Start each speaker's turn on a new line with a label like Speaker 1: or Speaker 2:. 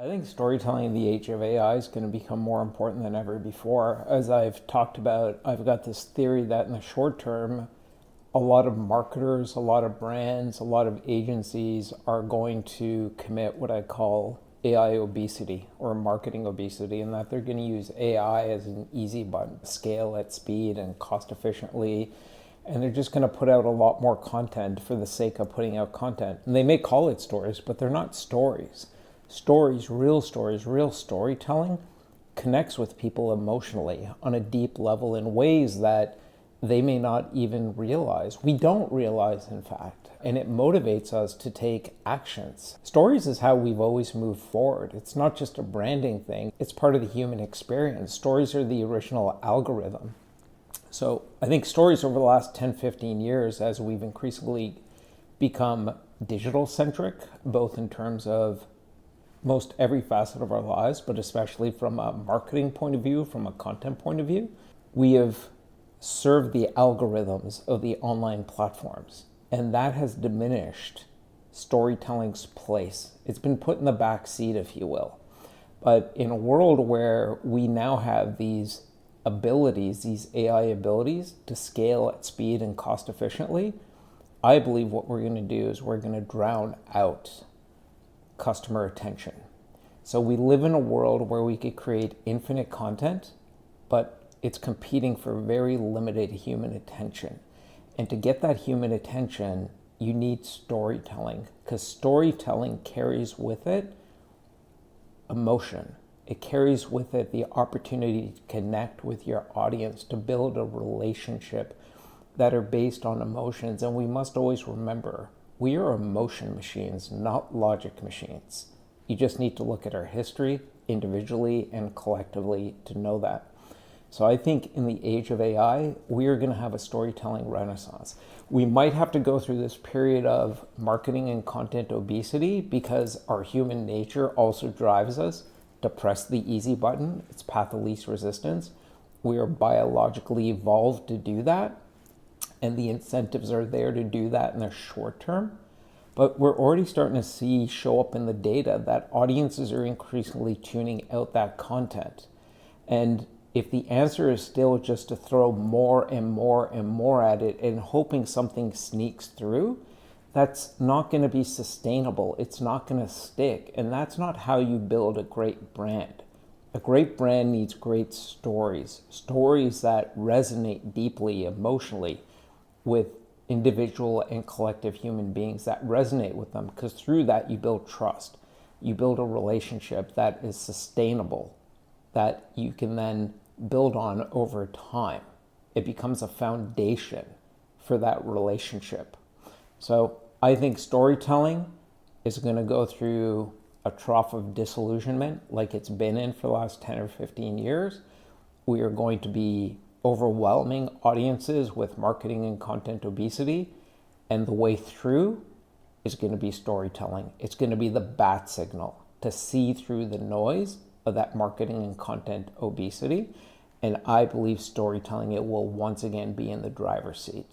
Speaker 1: I think storytelling in the age of AI is going to become more important than ever before. As I've talked about, I've got this theory that in the short term, a lot of marketers, a lot of brands, a lot of agencies are going to commit what I call AI obesity or marketing obesity, and that they're going to use AI as an easy button, scale at speed and cost efficiently. And they're just going to put out a lot more content for the sake of putting out content. And they may call it stories, but they're not stories. Stories, real storytelling connects with people emotionally on a deep level in ways that they may not even realize. We don't realize, in fact, and it motivates us to take actions. Stories is how we've always moved forward. It's not just a branding thing, it's part of the human experience. Stories are the original algorithm. So I think stories over the last 10, 15 years, as we've increasingly become digital centric, both in terms of most every facet of our lives, but especially from a marketing point of view, from a content point of view, we have served the algorithms of the online platforms. And that has diminished storytelling's place. It's been put in the back seat, if you will. But in a world where we now have these abilities, these AI abilities to scale at speed and cost efficiently, I believe what we're going to do is we're going to drown out customer attention. So we live in a world where we could create infinite content, but it's competing for very limited human attention. And to get that human attention, you need storytelling, because storytelling carries with it emotion. It carries with it the opportunity to connect with your audience, to build a relationship that are based on emotions. And we must always remember, we are emotion machines, not logic machines. You just need to look at our history individually and collectively to know that. So I think in the age of AI, we are going to have a storytelling renaissance. We might have to go through this period of marketing and content obesity because our human nature also drives us to press the easy button. It's path of least resistance. We are biologically evolved to do that, and the incentives are there to do that in the short term. But we're already starting to see show up in the data that audiences are increasingly tuning out that content. And if the answer is still just to throw more and more and more at it and hoping something sneaks through, that's not going to be sustainable. It's not going to stick. And that's not how you build a great brand. A great brand needs great stories, stories that resonate deeply emotionally with individual and collective human beings, that resonate with them, because through that you build trust. You build a relationship that is sustainable, that you can then build on over time. It becomes a foundation for that relationship. So I think storytelling is going to go through a trough of disillusionment like it's been in for the last 10 or 15 years. We are going to be overwhelming audiences with marketing and content obesity, and the way through is going to be storytelling. It's going to be the bat signal to see through the noise of that marketing and content obesity, and I believe storytelling, it will once again be in the driver's seat.